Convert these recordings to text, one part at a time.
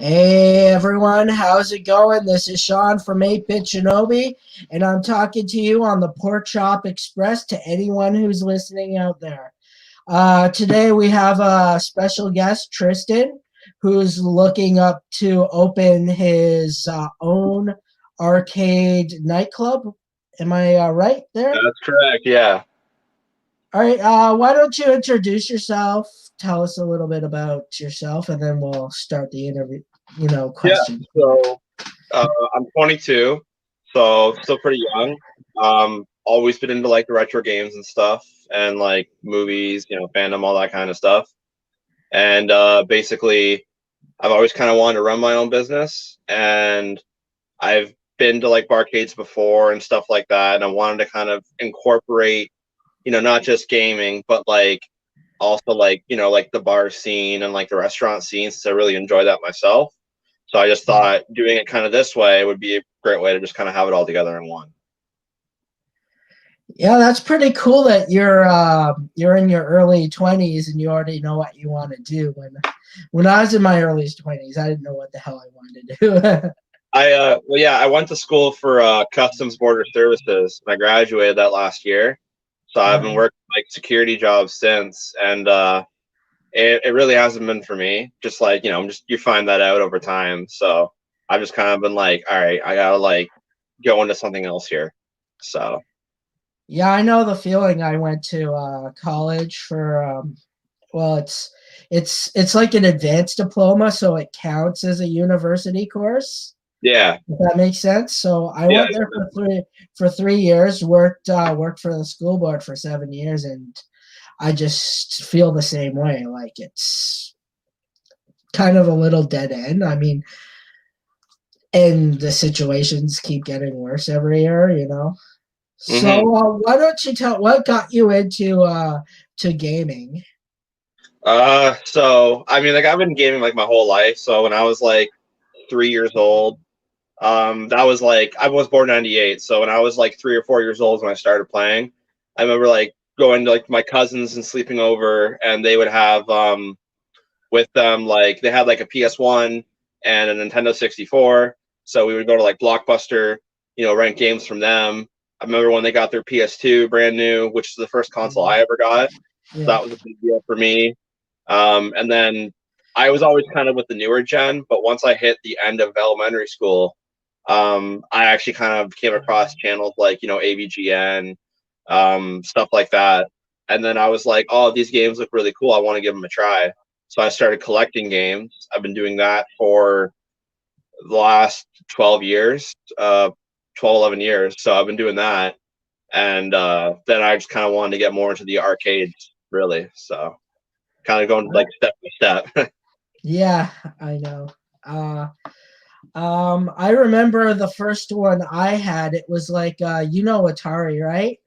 Hey everyone, how's it going? This is Sean from 8-Bit Shinobi, and I'm talking to you on the Pork Chop Express to anyone who's listening out there. Today we have a special guest, Tristan, who's looking up to open his own arcade nightclub. Am I right there? That's correct. Yeah. All right, why don't you introduce yourself? Tell us a little bit about yourself, and then we'll start the interview, Yeah. question. So I'm 22, so still pretty young. Always been into like the retro games and stuff, and like movies, fandom, all that kind of stuff. And basically, I've always kind of wanted to run my own business, and I've been to like barcades before and stuff like that, and I wanted to kind of incorporate, not just gaming, but like also like the bar scene and like the restaurant scene, since I really enjoy that myself. So I just thought doing it kind of this way would be a great way to just kind of have it all together in one. Yeah, that's pretty cool that you're in your early 20s and you already know what you want to do. When I was in my early 20s, I didn't know what the hell I wanted to do. I went to school for customs border services. I graduated that last year, so I've been Um, working like security jobs since, and it really hasn't been for me. Just like just you find that out over time. So I've just kind of been like, all right, I gotta like go into something else here. So yeah, I know the feeling. I went to college for well, it's like an advanced diploma, so it counts as a university course. yeah, If that makes sense. So I yeah, went there for 3 years, worked for the school board for 7 years, and I just feel the same way. Like it's kind of a little dead end. I mean, and the situations keep getting worse every year. So hmm why don't you tell what got you into to gaming? So I mean, like I've been gaming like my whole life. So when I was like 3 years old, that was like I was born '98. So when I was like 3 or 4 years old when I started playing, I remember like going to like my cousins and sleeping over, and they would have with them like they had like a PS1 and a Nintendo 64. So we would go to like Blockbuster, rent games from them. I remember when they got their PS2 brand new, which is the first console I ever got. Yeah. That was a big deal for me. And then I was always kind of with the newer gen, but once I hit the end of elementary school, I actually kind of came across channels like, AVGN, stuff like that. And then I was like, oh, these games look really cool. I want to give them a try. So I started collecting games. I've been doing that for the last 12 years, 12, 11 years. So I've been doing that. And then I just kind of wanted to get more into the arcades, really. So kind of going like step by step. Yeah, I know. Uh, I remember the first one I had. It was like Atari, right?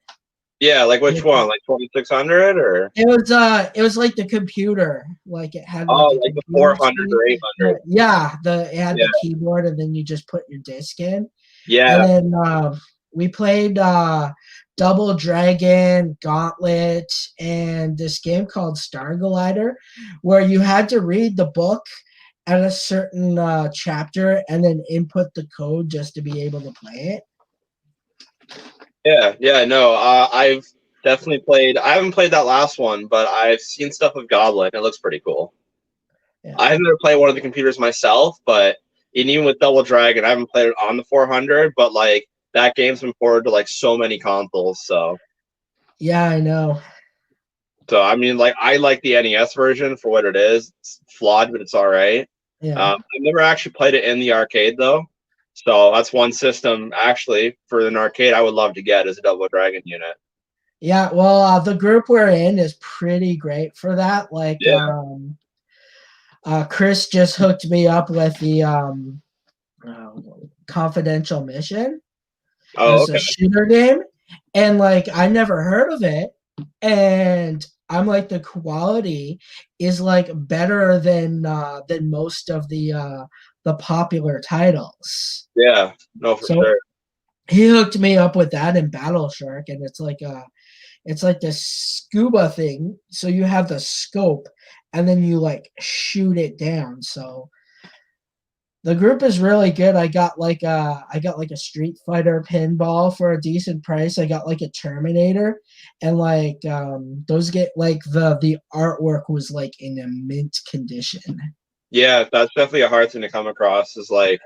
Yeah, like which Like, one? Like 2600 or it was like the computer. Like it had like oh, a like the computer 400 screen. or 800. Yeah, the it had Yeah, the keyboard, and then you just put your disc in. And yeah, then we played Double Dragon, Gauntlet, and this game called Star Glider, where you had to read the book at a certain chapter and then input the code just to be able to play it. yeah. No, I've definitely played. I haven't played that last one, but I've seen stuff of Goblin. It looks pretty cool. Yeah. I've never played one of the computers myself, but and even with Double Dragon, I haven't played it on the 400. But like that game's been ported to like so many consoles. Yeah, I know. So I mean, like I like the NES version for what it is. It's flawed, but it's all right. Yeah. I've never actually played it in the arcade though, so that's one system actually for an arcade I would love to get is a Double Dragon unit. Yeah, well, the group we're in is pretty great for that. Like, Yeah. Chris just hooked me up with the uh, Confidential Mission. Oh, It's a okay. shooter game, and like I never heard of it, and I'm like the quality is like better than most of the popular titles. Yeah. No, for So sure. he hooked me up with that in Battle Shark, and it's like this scuba thing. So you have the scope, and then you like shoot it down. So The group is really good. I got like a Street Fighter pinball for a decent price. I got like a Terminator, and like those get like the artwork was like in a mint condition. Yeah, that's definitely a hard thing to come across is like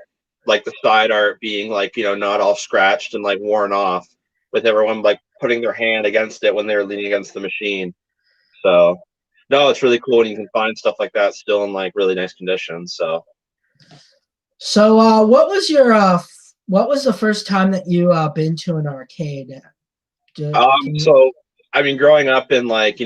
the side art being like, not all scratched and like worn off with everyone like putting their hand against it when they're leaning against the machine. So no, it's really cool when you can find stuff like that still in like really nice condition. So So what was the first time that you been to an arcade? Can you? so I mean growing up in like,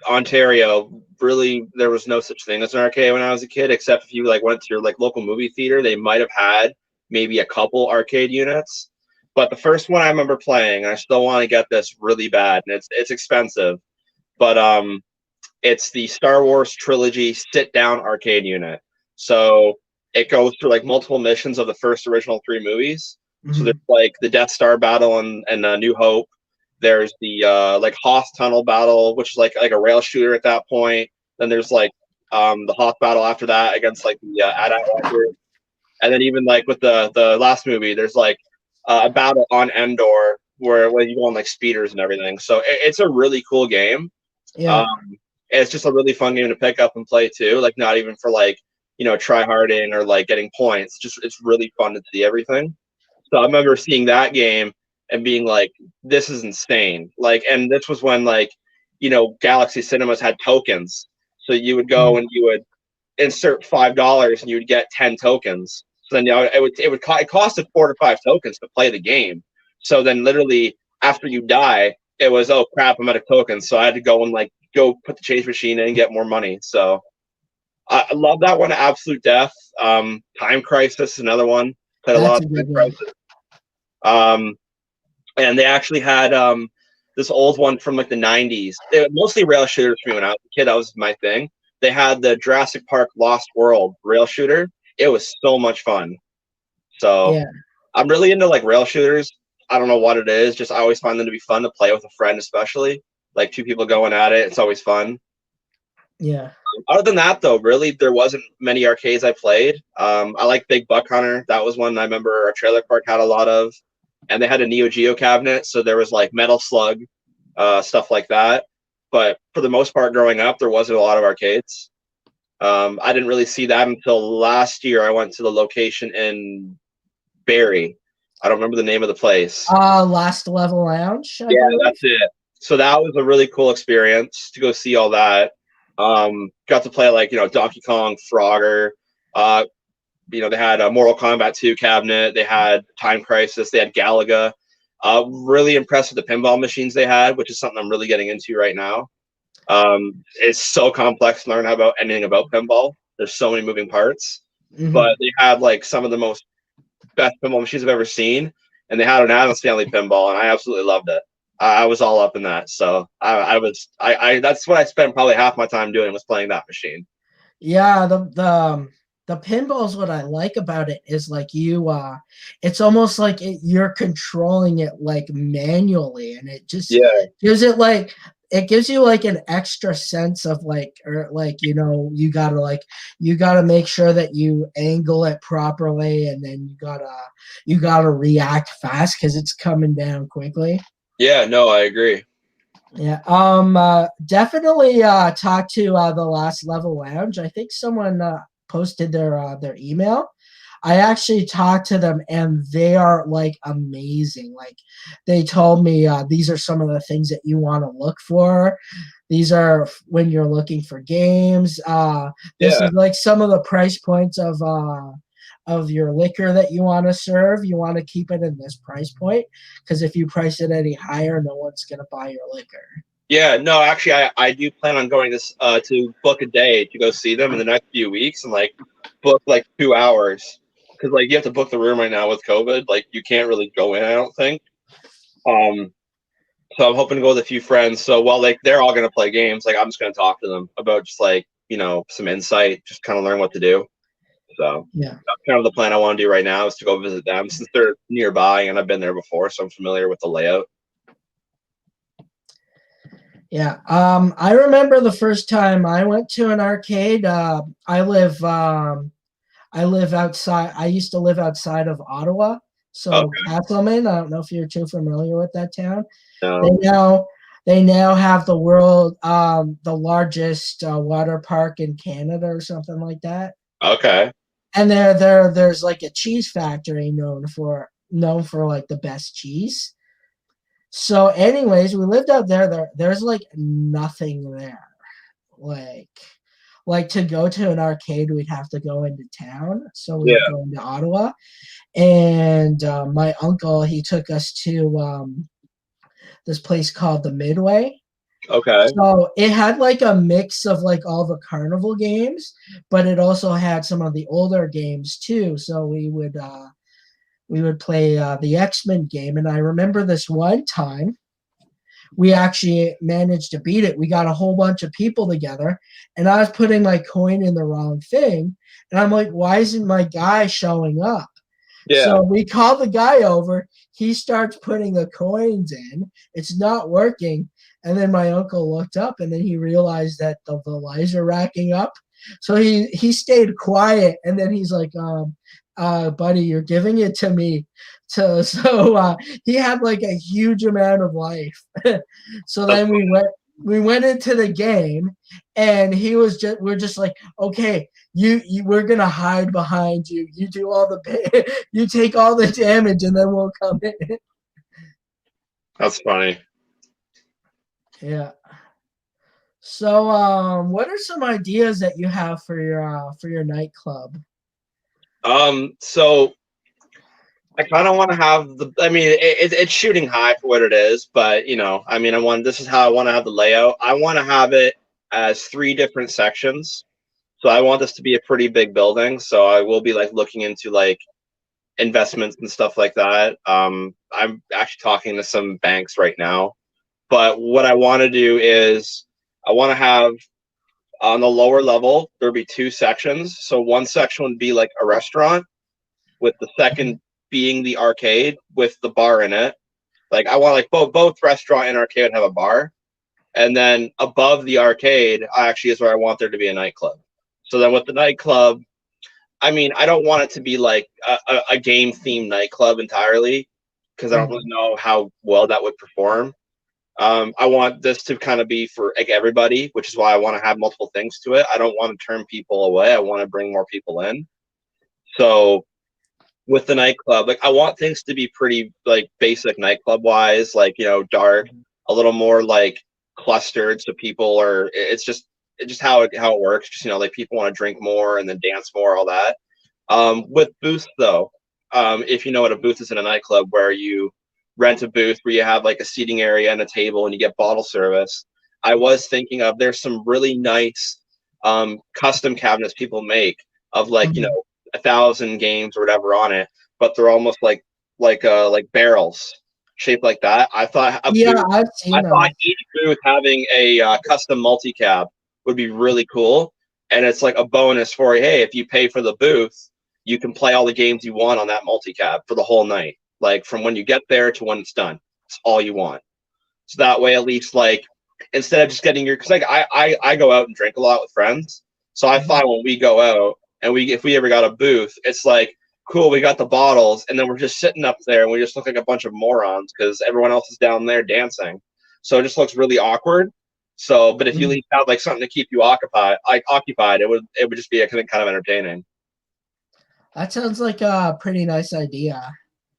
Ontario, really there was no such thing as an arcade when I was a kid, except if you like went to your like local movie theater, they might have had maybe a couple arcade units. But the first one I remember playing, and I still want to get this really bad, and it's expensive, but it's the Star Wars trilogy sit down arcade unit. So it goes through like multiple missions of the first original three movies. So there's Mhm. like the Death Star battle and New Hope. There's the like Hoth tunnel battle, which is like a rail shooter at that point. Then there's like the Hoth battle after that against like the AT-AT walker. And then even like with the last movie, there's like a battle on Endor where you go on like speeders and everything. So it's a really cool game. Yeah. Um, it's just a really fun game to pick up and play too. Like not even for like try harding or like getting points. Just it's really fun to see everything. So I remember seeing that game and being like, this is insane. Like, and this was when like Galaxy Cinemas had tokens. So you would go Mhm. and you would insert $5 and you would get 10 tokens. So then it costed 4 to 5 tokens to play the game. So then literally after you die, it was oh crap, I'm out of tokens. So I had to go and like go put the change machine in and get more money. So I love that one, Absolute Death. Time Crisis, another one. Played a That's lot a of Time good one. Crisis. And they actually had this old one from like the 90s. They were mostly rail shooters for me when I was a kid. That was my thing. They had the Jurassic Park Lost World rail shooter. It was so much fun. So Yeah. I'm really into like rail shooters. I don't know what it is. Just I always find them to be fun to play with a friend, especially like two people going at it. It's always fun. Yeah. Other than that, though, really there wasn't many arcades I played. I like Big Buck Hunter. That was one I remember our trailer park had a lot of, and they had a Neo Geo cabinet, so there was like Metal Slug, stuff like that. But for the most part, growing up, there wasn't a lot of arcades. I didn't really see that until last year. I went to the location in Barrie. I don't remember the name of the place. Last Level Lounge, I Yeah, believe. that's it. So that was a really cool experience to go see all that. Got to play like Donkey Kong, Frogger. Uh, they had a Mortal Kombat 2 cabinet. They had Time Crisis. They had Galaga. Really impressed with the pinball machines they had, which is something I'm really getting into right now. It's so complex to learn about anything about pinball. There's so many moving parts, but Hmm. they had like some of the most best pinball machines I've ever seen, and they had an Adams Family pinball, and I absolutely loved it. I was all up in that, so I that's what I spent probably half my time doing was playing that machine. Yeah, the pinballs, what I like about it is like it's almost like you're controlling it like manually, and it just Yeah, gives it like it gives you like an extra sense of like or like you gotta make sure that you angle it properly, and then you gotta react fast because it's coming down quickly. yeah, no, I agree. Yeah, definitely talk to the Last Level Lounge. I think someone posted their email. I actually talked to them and they are like amazing. Like they told me these are some of the things that you want to look for. These are when you're looking for games. This Yeah, is like some of the price points of your liquor that you want to serve. You want to keep it in this price point because if you price it any higher, no one's gonna buy your liquor. yeah, no, actually, I do plan on going this to book a day to go see them in the next few weeks and like book like 2 hours because like you have to book the room right now with COVID. Like you can't really go in, I don't think. Um, so I'm hoping to go with a few friends. So while like they're all gonna play games, like I'm just gonna talk to them about just like some insight, just kind of learn what to do. So Yeah. that's kind of the plan I want to do right now is to go visit them since they're nearby and I've been there before, so I'm familiar with the layout. Yeah. I remember the first time I went to an arcade. I live outside. I used to live outside of Ottawa, so Okay. Castleman. I don't know if you're too familiar with that town. They No. now they now have the largest water park in Canada or something like that. Okay. And there's like a cheese factory known for like the best cheese. So, anyways, we lived out there. There's like nothing there. Like to go to an arcade, we'd have to go into town. So we'd Yeah. go into Ottawa, and my uncle he took us to this place called the Midway. Okay. So it had like a mix of like all the carnival games, but it also had some of the older games too. So we would play the X-Men game, and I remember this one time we actually managed to beat it. We got a whole bunch of people together, and I was putting my coin in the wrong thing, and I'm like, why isn't my guy showing up? Yeah. So we call the guy over. He starts putting the coins in. It's not working. And then my uncle looked up and then he realized that the lies are racking up. So he stayed quiet and then he's like, buddy, you're giving it to me. So he had like a huge amount of life. So That's then we went into the game and we're just like, okay, you we're gonna hide behind you. You do all the you take all the damage, and then we'll come in. that's funny. Yeah. So, what are some ideas that you have for your nightclub? So I kind of want to have the. I mean, it's shooting high for what it is, but I mean, This is how I want to have the layout. I want to have it as three different sections. So I want this to be a pretty big building. So I will be like looking into like investments and stuff like that. I'm actually talking to some banks right now. But what I want to do is I want to have on the lower level there'll be two sections. So one section would be like a restaurant, with the second being the arcade with the bar in it. Like I want like both restaurant and arcade have a bar, and then above the arcade actually is where I want there to be a nightclub. So then with the nightclub, I mean, I don't want it to be like a game themed nightclub entirely because I don't really know how well that would perform. I want this to kind of be for like everybody, which is why I want to have multiple things to it. I don't want to turn people away. I want to bring more people in. So with the nightclub, like I want things to be pretty like basic nightclub wise, like dark, a little more like clustered, so people are. It's just how it works. Just like people want to drink more and then dance more, all that. With booths though, if you know what a booth is in a nightclub, where you rent a booth where you have like a seating area and a table and you get bottle service. I was thinking of there's some really nice custom cabinets people make of like 1,000 games or whatever on it, but they're almost like barrels shaped like that. Yeah, I've I seen thought them. each booth having a custom multi cab would be really cool, and it's like a bonus for hey, if you pay for the booth, you can play all the games you want on that multi cab for the whole night, like from when you get there to when it's done. It's all you want. So that way, at least like instead of just getting your, because like I go out and drink a lot with friends, so I find when we go out and if we ever got a booth, it's like cool, we got the bottles, and then we're just sitting up there and we just look like a bunch of morons because everyone else is down there dancing. So it just looks really awkward. So, but if you at least have like something to keep you occupied, it would just be kind of entertaining. That sounds like a pretty nice idea.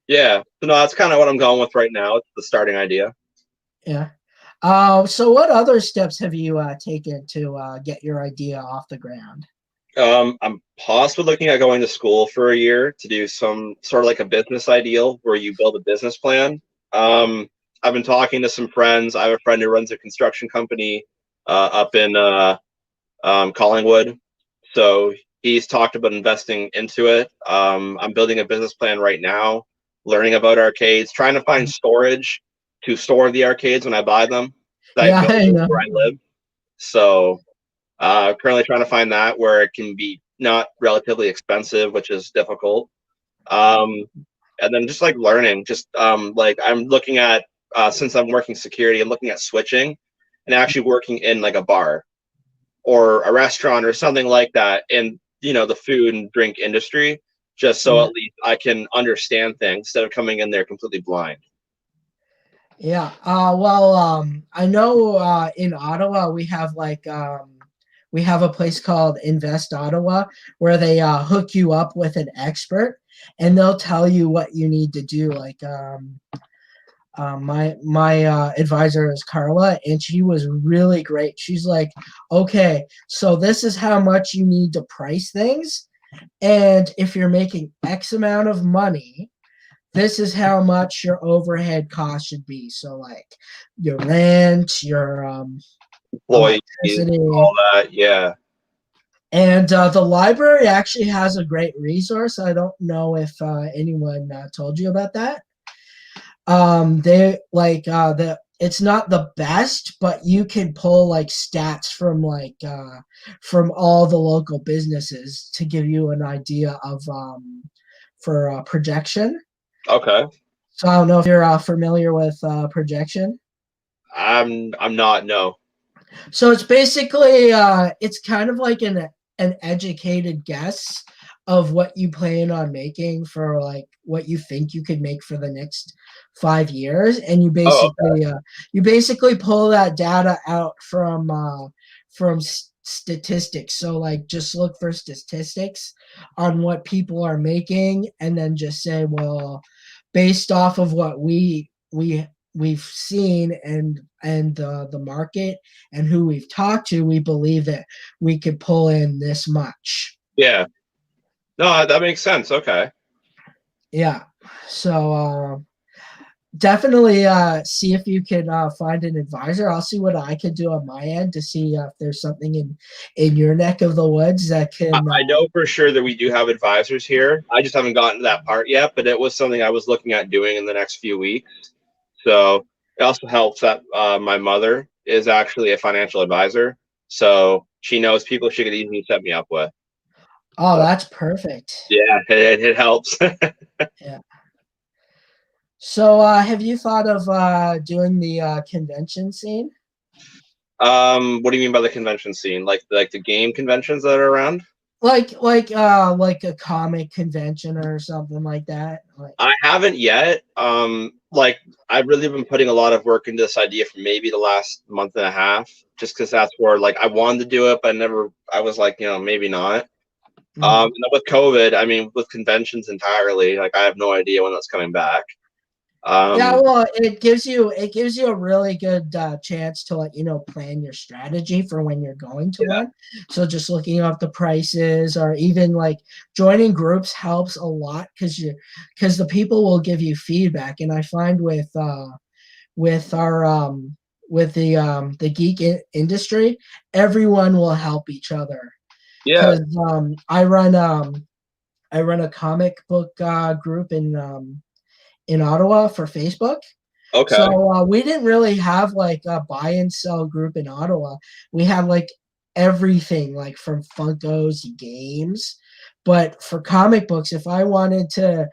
Yeah, so no, that's kind of what I'm going with right now. It's the starting idea. Yeah. So what other steps have you taken to get your idea off the ground? I'm possibly looking at going to school for a year to do some sort of like a business ideal where you build a business plan. I've been talking to some friends. I have a friend who runs a construction company up in Collingwood. So he's talked about investing into it. I'm building a business plan right now, learning about arcades, trying to find storage to store the arcades when I buy them that I Yeah, build I know. where I live. So currently trying to find that where it can be not relatively expensive, which is difficult. Um, and then just like learning, just like I'm looking at since I'm working security, I'm looking at switching and actually working in like a bar or a restaurant or something like that. And the food and drink industry, just so Yeah. at least I can understand things instead of coming in there completely blind. Yeah. Well, I know in Ottawa we have a place called Invest Ottawa where they hook you up with an expert and they'll tell you what you need to do. Like my advisor is Carla, and she was really great. She's like, okay, so this is how much you need to price things, and if you're making X amount of money, this is how much your overhead cost should be. So like your rent, your Employees, electricity. all that. Yeah. And the library actually has a great resource. I don't know if anyone told you about that. They like the it's not the best, but you can pull like stats from all the local businesses to give you an idea of for projection. Okay. So I don't know if you're familiar with projection. I'm not. No. So it's basically it's kind of like an educated guess of what you plan on making for like what you think you could make for the next 5 years, and Oh, okay. you basically pull that data out from statistics. So like just look for statistics on what people are making, and then just say, well, based off of what we've seen and the market and who we've talked to, we believe that we could pull in this much. Yeah. No, that makes sense. Okay. Yeah. So definitely see if you can find an advisor. I'll see what I could do on my end to see if there's something in your neck of the woods that can. I know for sure that we do have advisors here. I just haven't gotten to that part yet, but it was something I was looking at doing in the next few weeks. So it also helps that my mother is actually a financial advisor. So she knows people she could easily set me up with. Oh, So that's perfect. yeah, it helps. Yeah. So have you thought of doing the convention scene? What do you mean by the convention scene? Like the game conventions that are around? Like a comic convention or something like that. Like, I haven't yet. Like I've really been putting a lot of work into this idea for maybe the last month and a half, just because that's where like I wanted to do it, but never. I was like, maybe not. mhm. And with COVID, I mean, with conventions entirely, like I have no idea when that's coming back. Yeah, Um, well, it gives you a really good chance to like plan your strategy for when you're going to yeah, one. So just looking up the prices or even like joining groups helps a lot because the people will give you feedback. And I find with our with the industry, everyone will help each other yeah, because I run a comic book group in Ottawa for Facebook. okay, So we didn't really have like a buy and sell group in Ottawa. We had like everything, like from Funkos to games. But for comic books, if I wanted to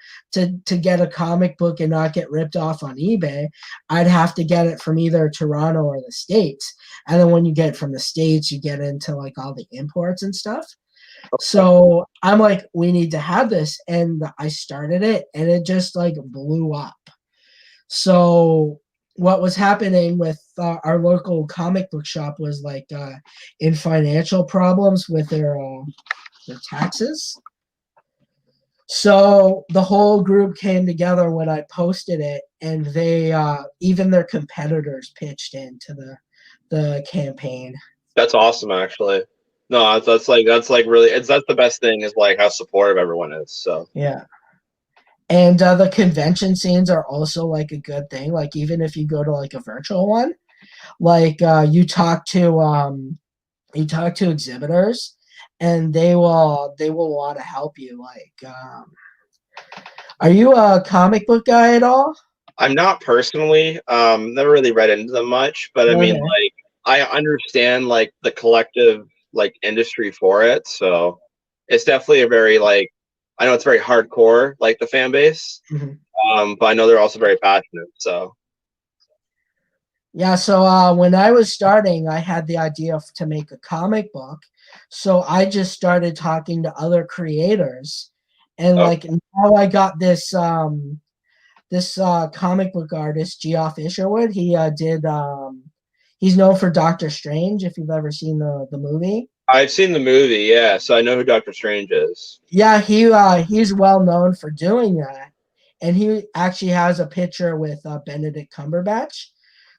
get a comic book and not get ripped off on eBay, I'd have to get it from either Toronto or the States. And then when you get it from the States, you get into like all the imports and stuff. So I'm like, we need to have this. And I started it and it just like blew up. So what was happening with our local comic book shop was like in financial problems with their taxes. So the whole group came together when I posted it, and they even their competitors pitched into the campaign. that's awesome actually. No, that's like really that's the best thing is like how supportive everyone is. So Yeah. And the convention scenes are also like a good thing. Like even if you go to like a virtual one, like you talk to exhibitors, and they will want to help you. Like, are you a comic book guy at all? I'm not personally, never really read into them much, but I mean, Okay. like, I understand like the collective like industry for it, so it's definitely a very like, I know it's very hardcore, like the fan base, Mhm. but I know they're also very passionate. So Yeah, so when I was starting, I had the idea to make a comic book. So I just started talking to other creators, and Oh, like now I got this comic book artist, Geoff Isherwood. He's known for Doctor Strange, if you've ever seen the movie. I've seen the movie, yeah, so I know who Doctor Strange is. Yeah, he's well known for doing that, and he actually has a picture with Benedict Cumberbatch.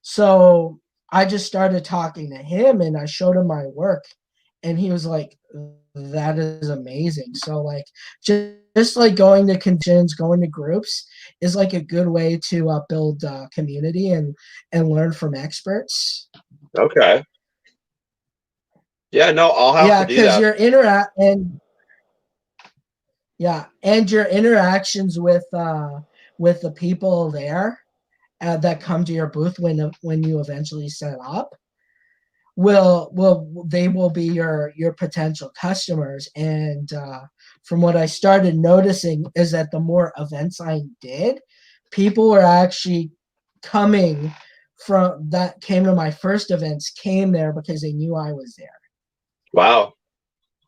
So I just started talking to him, and I showed him my work, and he was like, "That is amazing." So like, just like going to conventions, going to groups is like a good way to build community and learn from experts. Okay. Yeah, no, I'll have to Yeah, do because that. your interact and yeah, and your interactions with the people there that come to your booth when you eventually set up will they will be your potential customers. And from what I started noticing is that the more events I did, people were actually coming from that came to my first events came there because they knew I was there. Wow.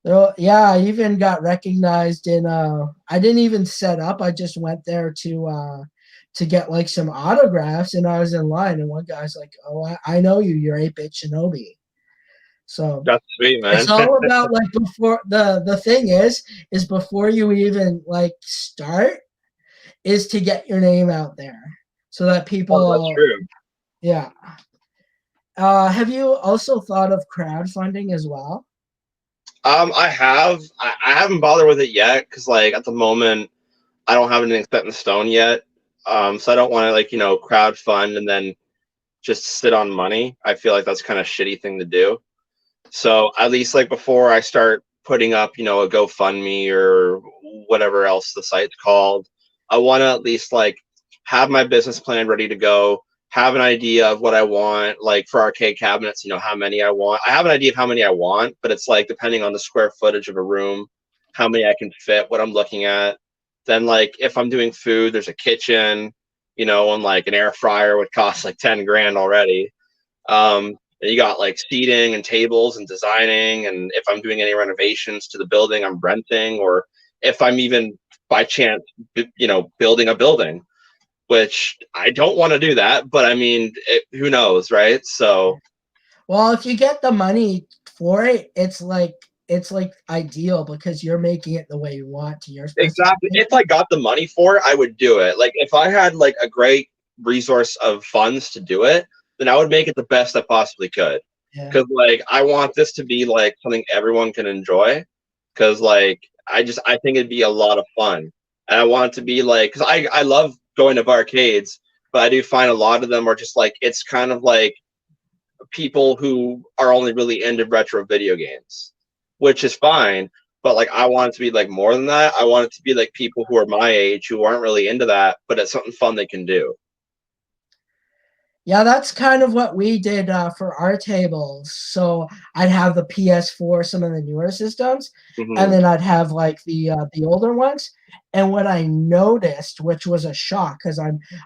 So, yeah, I even got recognized in I didn't even set up. I just went there to get like some autographs, and I was in line, and one guy's like, "Oh, I know you. You're 8-Bit Shinobi." So That's sweet, it's man. all about like before the thing is before you even like start is to get your name out there so that Oh, that's people true. yeah. Have you also thought of crowdfunding as well? I haven't bothered with it yet because, like, at the moment, I don't have anything set in stone yet. So I don't want to, like, crowd fund and then just sit on money. I feel like that's kind of shitty thing to do. So at least, like, before I start putting up, a GoFundMe or whatever else the site's called, I want to at least, like, have my business plan ready to go, have an idea of what I want, like for arcade cabinets, how many I want. I have an idea of how many I want, but it's like depending on the square footage of a room, how many I can fit, what I'm looking at. Then, like, if I'm doing food, there's a kitchen, and like an air fryer would cost like 10 grand already. And you got like seating and tables and designing. And if I'm doing any renovations to the building, I'm renting, or if I'm even by chance, building a building, which I don't want to do that, but I mean, who knows, right? So Well, if you get the money for it, it's like ideal because you're making it the way you want to your exactly, specification. if I got the money for it, I would do it. Like if I had like a great resource of funds to do it, then I would make it the best I possibly could. Yeah. Because like I want this to be like something everyone can enjoy. Because like I think it'd be a lot of fun, and I want it to be like because I love going to barcades, but I do find a lot of them are just like it's kind of like people who are only really into retro video games, which is fine. But like, I want it to be like more than that. I want it to be like people who are my age who aren't really into that, but it's something fun they can do. Yeah, that's kind of what we did for our tables. So I'd have the PS4, some of the newer systems, and Hmm. then I'd have like the older ones. And what I noticed, which was a shock, because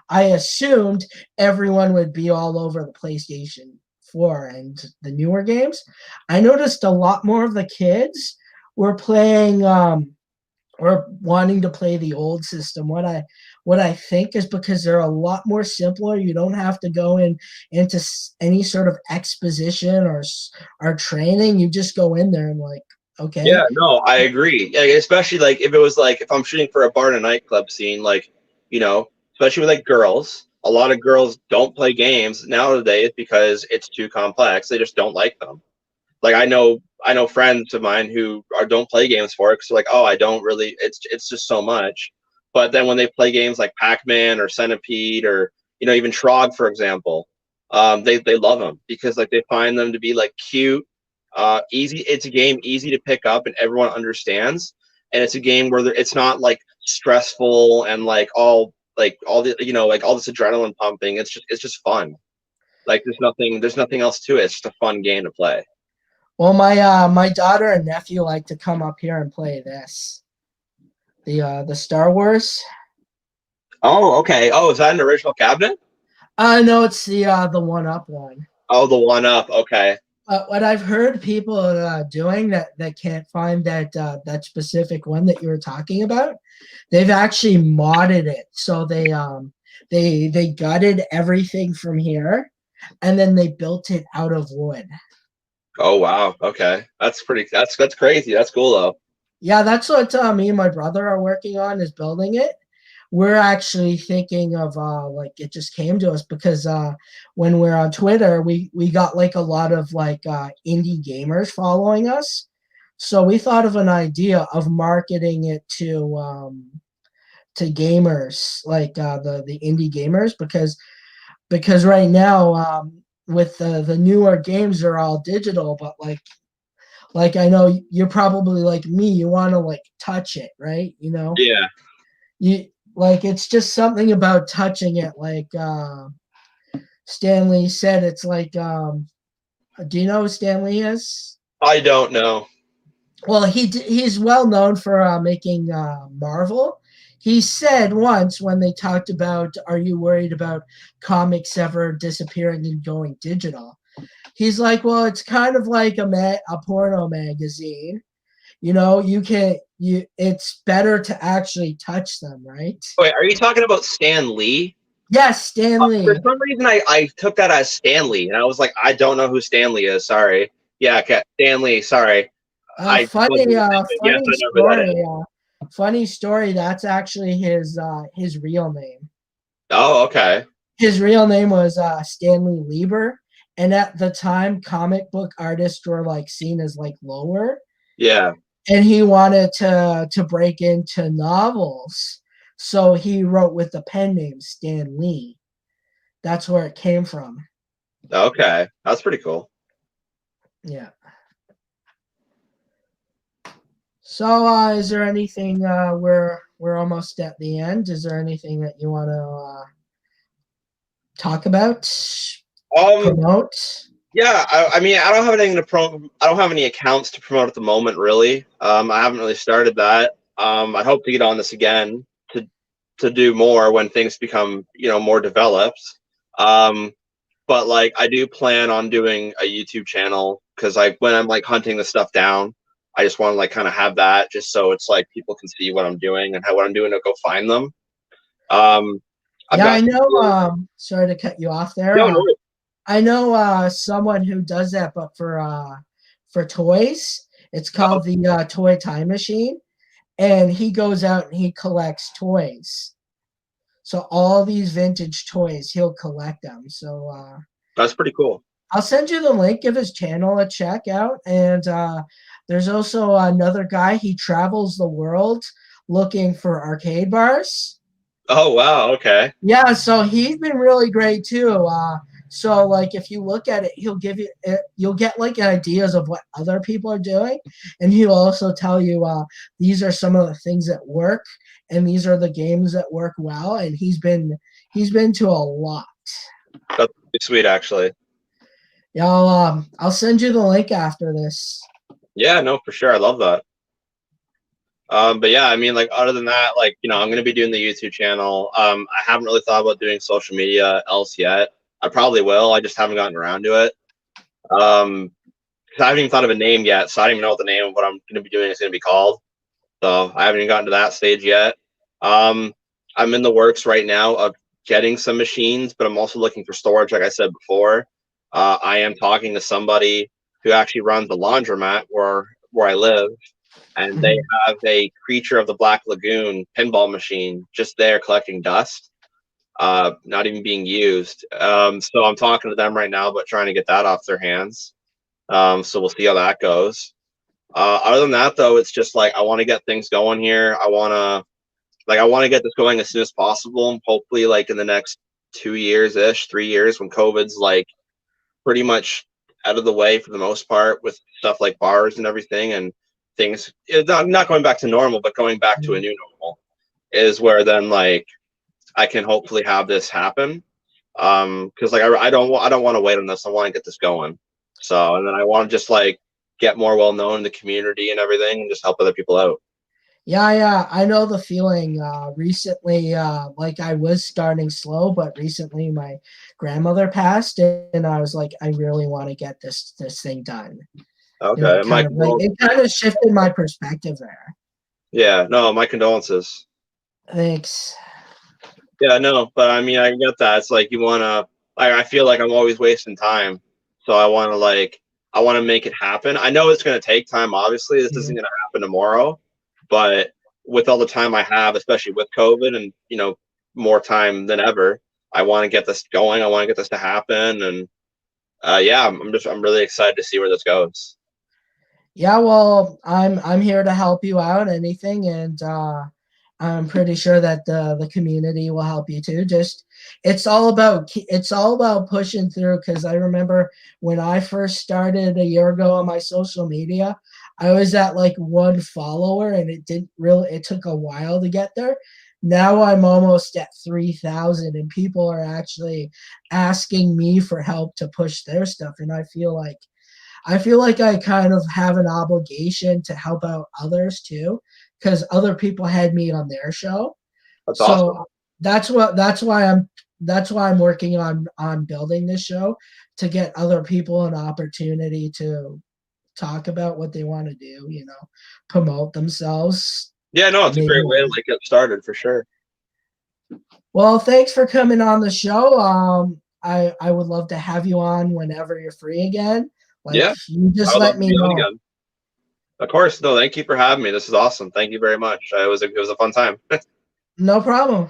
I assumed everyone would be all over the PlayStation 4 and the newer games. I noticed a lot more of the kids were playing or wanting to play the old system. What I think is because they're a lot more simpler. You don't have to go into any sort of exposition or training. You just go in there and like, Yeah, okay, no, I agree. Yeah, especially like if it was like if I'm shooting for a bar and a nightclub scene, like especially with like girls. A lot of girls don't play games nowadays because it's too complex. They just don't like them. Like I know friends of mine who don't play games for it because they're like, oh, I don't really. It's just so much. But then when they play games like Pac-Man or Centipede or even Trog, for example, they love them because like they find them to be like cute, easy. It's a game easy to pick up and everyone understands, and it's a game where it's not like stressful and like all the like all this adrenaline pumping. It's just fun. Like there's nothing else to it. It's just a fun game to play. well, my daughter and nephew like to come up here and play this the Star Wars. Oh, okay. Oh, is that an original cabinet? No, it's the one up one. Oh, the one up. Okay. What I've heard people doing that can't find that specific one that you were talking about, they've actually modded it. So they gutted everything from here, and then they built it out of wood. Oh wow. Okay. That's crazy. That's cool though. Yeah, that's what me and my brother are working on, is building it. We're actually thinking of like, it just came to us because when we're on Twitter, we got like a lot of like indie gamers following us. So we thought of an idea of marketing it to gamers, like the indie gamers, because right now with the newer games are all digital, but like I know you're probably like me, you want to like touch it, right? You know, Yeah. you like, it's just something about touching it, like Stanley said. It's like, do you know who Stanley is? I don't know. Well, he's well known for making Marvel. He said once, when they talked about, are you worried about comics ever disappearing and going digital, he's like, well, it's kind of like a porno magazine. You know, it's better to actually touch them, right? Wait, are you talking about Stan Lee? Yes, For Stanley. some reason, I took that as Stanley, and I was like, I don't know who Stanley is. Sorry. Yeah, okay. Stanley. Sorry. I wasn't thinking. Yes, Funny I know who that story. is. Funny story. That's actually his real name. Oh, okay. His real name was Stanley Lieber, and at the time, comic book artists were like seen as like lower, Yeah. and he wanted to break into novels, so he wrote with the pen name Stan Lee. That's where it came from. Okay. That's pretty cool. Yeah. So, is there anything? We're almost at the end. Is there anything that you want to talk about, Um. promote? Yeah. I mean, I don't have anything to promote. I don't have any accounts to promote at the moment, really. I haven't really started that. I hope to get on this again to do more when things become, more developed. Um. But like, I do plan on doing a YouTube channel because like when I'm like hunting the stuff down, I just want to like kind of have that just so it's like people can see what I'm doing and what I'm doing to go find them. Um, I've Yeah, I got know. Sorry to cut you off there. no, no. I know someone who does that, but for toys. It's Oh, called the Toy Time Machine, and he goes out and he collects toys. So all these vintage toys, he'll collect them. So that's pretty cool. I'll send you the link of his channel to check out. And there's also another guy. He travels the world looking for arcade bars. Oh wow, okay. Yeah, so he's been really great too. So like, if you look at it, you'll get like ideas of what other people are doing, and he'll also tell you these are some of the things that work, and these are the games that work well. And he's been to a lot. That's pretty sweet, actually. Yeah, I'll send you the link after this. Yeah, no, for sure. I love that. But yeah, I mean, like other than that, like I'm gonna be doing the YouTube channel. I haven't really thought about doing social media else yet. I probably will. I just haven't gotten around to it. Um, 'Cause I haven't even thought of a name yet, so I don't even know what the name of what I'm gonna be doing is gonna be called. So I haven't even gotten to that stage yet. Um, I'm in the works right now of getting some machines, but I'm also looking for storage, like I said before. I am talking to somebody who actually runs a laundromat where I live, and they Mhm. have a Creature of the Black Lagoon pinball machine just there collecting dust, not even being used. So I'm talking to them right now about trying to get that off their hands. So we'll see how that goes. Other than that, though, it's just like I want to get things going here. I want to get this going as soon as possible. Hopefully, like in the next 2 years ish, 3 years, when COVID's like pretty much out of the way for the most part, with stuff like bars and everything, and things not going back to normal, but going back to a new normal is where then like I can hopefully have this happen. Because like I don't want to wait on this. I want to get this going. So and then I want to just like get more well known in the community and everything, and just help other people out. Yeah, I know the feeling. Recently, like I was starting slow, but recently my grandmother passed, and I was like, I really want to get this thing done. Okay, my It kind of shifted my perspective there. yeah, no, my condolences. Thanks. Yeah, no, but I mean, I get that. It's like you wanna. I feel like I'm always wasting time, so I want to make it happen. I know it's gonna take time. Obviously, this Yeah. isn't gonna happen tomorrow, but with all the time I have, especially with COVID and more time than ever, I want to get this going. I want to get this to happen, and yeah, I'm really excited to see where this goes. Yeah, well, I'm here to help you out, anything, and I'm pretty sure that the community will help you too. Just it's all about pushing through. Because I remember when I first started a year ago on my social media, I was at like one follower, and it took a while to get there. Now I'm almost at 3,000, and people are actually asking me for help to push their stuff, and I feel like I kind of have an obligation to help out others too, because other people had me on their show. That's awesome. So that's why I'm working on building this show, to get other people an opportunity to talk about what they want to do, promote themselves. Yeah, no, it's a Maybe. great way to get started for sure. Well, thanks for coming on the show. I would love to have you on whenever you're free again. Like, Yeah, you I just would love let to me be on know. again. Of course. No, thank you for having me. This is awesome. Thank you very much. It was a fun time. No problem.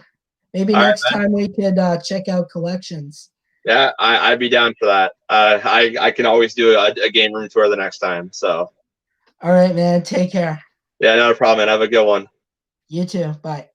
Maybe All right, next man. time we could check out collections. Yeah, I'd be down for that. I can always do a game room tour the next time. So All right, man. Take care. yeah, not a problem, man. Have a good one. You too. Bye.